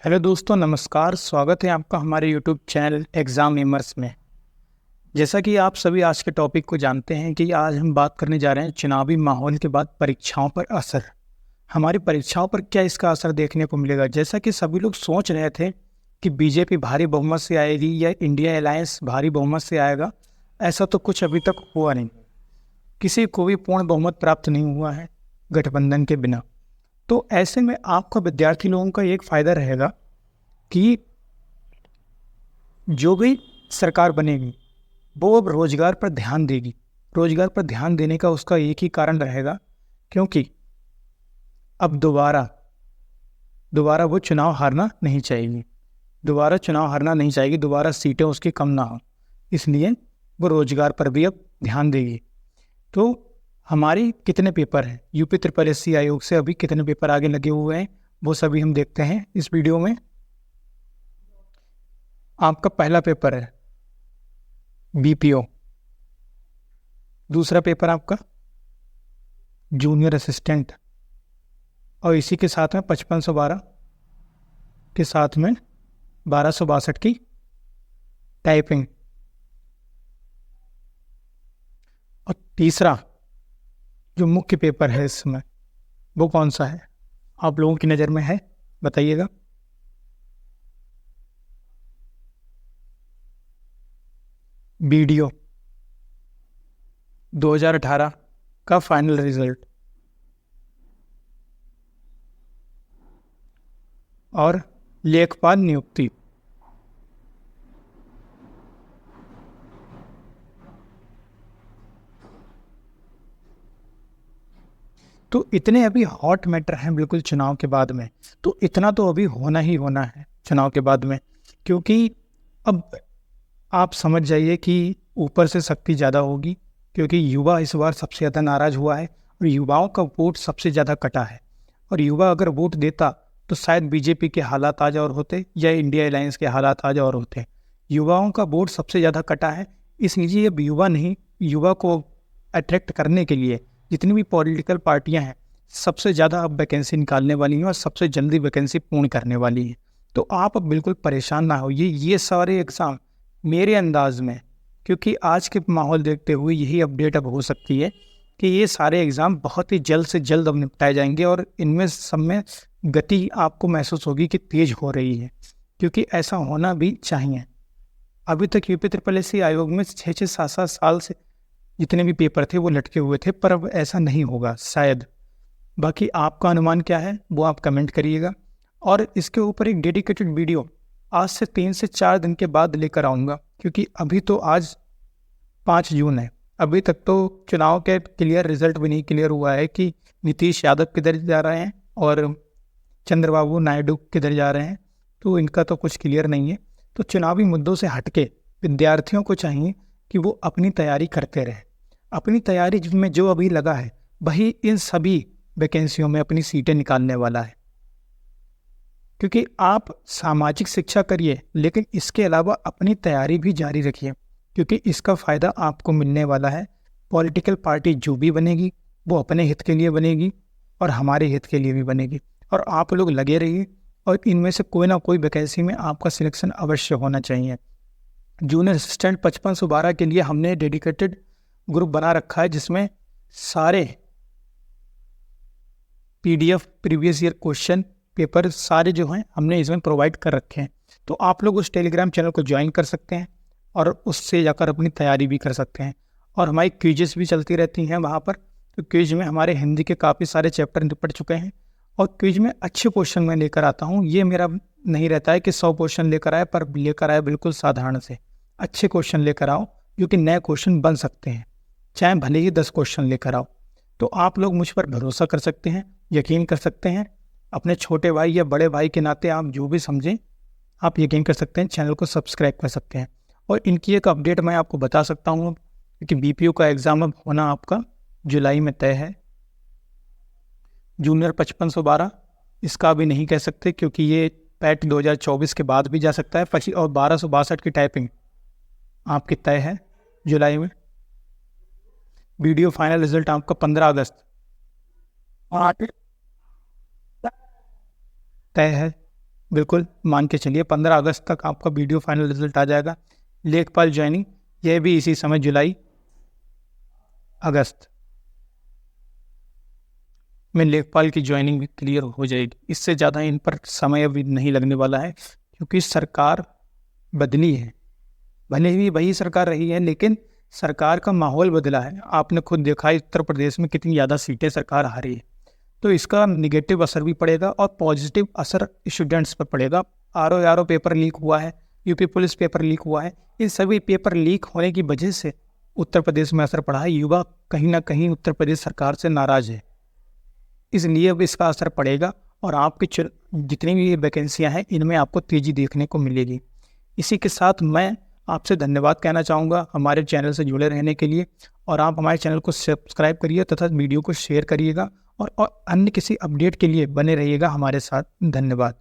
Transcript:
Hello दोस्तों, नमस्कार। स्वागत है आपका हमारे यूट्यूब चैनल एग्ज़ाम एमर्स में। जैसा कि आप सभी आज के टॉपिक को जानते हैं कि आज हम बात करने जा रहे हैं चुनावी माहौल के बाद परीक्षाओं पर असर। हमारी परीक्षाओं पर क्या इसका असर देखने को मिलेगा। जैसा कि सभी लोग सोच रहे थे कि बीजेपी भारी बहुमत से आएगी या इंडिया अलायंस भारी बहुमत से आएगा, ऐसा तो कुछ अभी तक हुआ नहीं। किसी को भी पूर्ण बहुमत प्राप्त नहीं हुआ है गठबंधन के बिना। तो ऐसे में आपका विद्यार्थी लोगों का एक फ़ायदा रहेगा कि जो भी सरकार बनेगी वो अब रोजगार पर ध्यान देगी। रोजगार पर ध्यान देने का उसका एक ही कारण रहेगा, क्योंकि अब दोबारा वो चुनाव हारना नहीं चाहेगी। दोबारा सीटें उसकी कम ना हो, इसलिए वो रोजगार पर भी अब ध्यान देगी। तो हमारी कितने पेपर हैं, यूपी ट्रिपल एससी आयोग से अभी कितने पेपर आगे लगे हुए हैं, वो सभी हम देखते हैं इस वीडियो में। आपका पहला पेपर है बीपीओ, दूसरा पेपर आपका जूनियर असिस्टेंट, और इसी के साथ में 5512 के साथ में 1262 की टाइपिंग। और तीसरा जो मुख्य पेपर है इस समय, वो कौन सा है आप लोगों की नज़र में है, बताइएगा। बीडीओ 2018 का फाइनल रिजल्ट। और लेखपाल नियुक्ति। तो इतने अभी हॉट मैटर हैं बिल्कुल चुनाव के बाद में। तो इतना तो अभी होना ही होना है चुनाव के बाद में, क्योंकि अब आप समझ जाइए कि ऊपर से शक्ति ज़्यादा होगी, क्योंकि युवा इस बार सबसे ज़्यादा नाराज़ हुआ है और युवाओं का वोट सबसे ज़्यादा कटा है। और युवा अगर वोट देता तो शायद बीजेपी के हालात आज और होते या इंडिया अलायंस के हालात आज और होते। युवाओं का वोट सबसे ज़्यादा कटा है, इसलिए अब युवा को अट्रैक्ट करने के लिए जितनी भी पॉलिटिकल पार्टियां हैं सबसे ज़्यादा अब वैकेंसी निकालने वाली हैं और सबसे जल्दी वैकेंसी पूर्ण करने वाली हैं। तो आप अब बिल्कुल परेशान ना होइए, ये सारे एग्ज़ाम मेरे अंदाज में, क्योंकि आज के माहौल देखते हुए यही अपडेट अब हो सकती है कि ये सारे एग्ज़ाम बहुत ही जल्द से जल्द अब निपटाए जाएंगे और इनमें सब में गति आपको महसूस होगी कि तेज़ हो रही है, क्योंकि ऐसा होना भी चाहिए। अभी तक यूपी ट्रिपल एससी आयोग में 6-6, 7-7 साल से जितने भी पेपर थे वो लटके हुए थे, पर अब ऐसा नहीं होगा शायद। बाकी आपका अनुमान क्या है वो आप कमेंट करिएगा, और इसके ऊपर एक डेडिकेटेड वीडियो आज से 3 से 4 दिन के बाद लेकर आऊँगा, क्योंकि अभी तो आज 5 जून है, अभी तक तो चुनाव के क्लियर रिजल्ट भी नहीं क्लियर हुआ है कि नीतीश यादव किधर जा रहे हैं और चंद्रबाबू नायडू किधर जा रहे हैं। तो इनका तो कुछ क्लियर नहीं है। तो चुनावी मुद्दों से हटके विद्यार्थियों को चाहिए कि वो अपनी तैयारी करते रहें। अपनी तैयारी में जो अभी लगा है वही इन सभी वैकेंसियों में अपनी सीटें निकालने वाला है। क्योंकि आप सामाजिक शिक्षा करिए, लेकिन इसके अलावा अपनी तैयारी भी जारी रखिए, क्योंकि इसका फ़ायदा आपको मिलने वाला है। पॉलिटिकल पार्टी जो भी बनेगी वो अपने हित के लिए बनेगी और हमारे हित के लिए भी बनेगी। और आप लोग लगे रहिए और इनमें से कोई ना कोई वैकेंसी में आपका सिलेक्शन अवश्य होना चाहिए। जूनियर असिस्टेंट 5512 के लिए हमने डेडिकेटेड ग्रुप बना रखा है, जिसमें सारे PDF previous year question paper सारे जो हैं हमने इसमें प्रोवाइड कर रखे हैं। तो आप लोग उस टेलीग्राम चैनल को ज्वाइन कर सकते हैं और उससे जाकर अपनी तैयारी भी कर सकते हैं। और हमारी क्विजेस भी चलती रहती हैं वहाँ पर। तो क्विज में हमारे हिंदी के काफ़ी सारे चैप्टर निपट चुके हैं और क्विज में अच्छे क्वेश्चन मैं लेकर आता हूँ। ये मेरा नहीं रहता है कि 100 क्वेश्चन लेकर आए, पर लेकर आए बिल्कुल साधारण से अच्छे क्वेश्चन लेकर आओ, जो कि नए क्वेश्चन बन सकते हैं, चाहे भले ही 10 क्वेश्चन लेकर आओ। तो आप लोग मुझ पर भरोसा कर सकते हैं, यकीन कर सकते हैं। अपने छोटे भाई या बड़े भाई के नाते आप जो भी समझें आप यकीन कर सकते हैं, चैनल को सब्सक्राइब कर सकते हैं। और इनकी एक अपडेट मैं आपको बता सकता हूँ कि बीपीओ का एग्ज़ाम अब होना आपका जुलाई में तय है। जूनियर 5512 इसका भी नहीं कह सकते, क्योंकि ये पैट 2024 के बाद भी जा सकता है। 25 और 1262 की टाइपिंग आपकी तय है जुलाई में। वीडियो फाइनल रिजल्ट आपका 15 अगस्त तय है। बिल्कुल मान के चलिए 15 अगस्त तक आपका वीडियो फाइनल रिजल्ट आ जाएगा। लेखपाल ज्वाइनिंग यह भी इसी समय जुलाई अगस्त में लेखपाल की ज्वाइनिंग भी क्लियर हो जाएगी। इससे ज़्यादा इन पर समय अभी नहीं लगने वाला है, क्योंकि सरकार बदली है। भले ही वही सरकार रही है, लेकिन सरकार का माहौल बदला है। आपने खुद देखा है उत्तर प्रदेश में कितनी ज़्यादा सीटें सरकार हारी है, तो इसका निगेटिव असर भी पड़ेगा और पॉजिटिव असर स्टूडेंट्स पर पड़ेगा। आरओ पेपर लीक हुआ है, यूपी पुलिस पेपर लीक हुआ है। इन सभी पेपर लीक होने की वजह से उत्तर प्रदेश में असर पड़ा है। युवा कहीं ना कहीं उत्तर प्रदेश सरकार से नाराज है, इसलिए अब इसका असर पड़ेगा और आपकी जितनी भी वैकेंसियां हैं इनमें आपको तेज़ी देखने को मिलेगी। इसी के साथ मैं आपसे धन्यवाद कहना चाहूँगा हमारे चैनल से जुड़े रहने के लिए, और आप हमारे चैनल को सब्सक्राइब करिए तथा वीडियो को शेयर करिएगा, और अन्य किसी अपडेट के लिए बने रहिएगा हमारे साथ। धन्यवाद।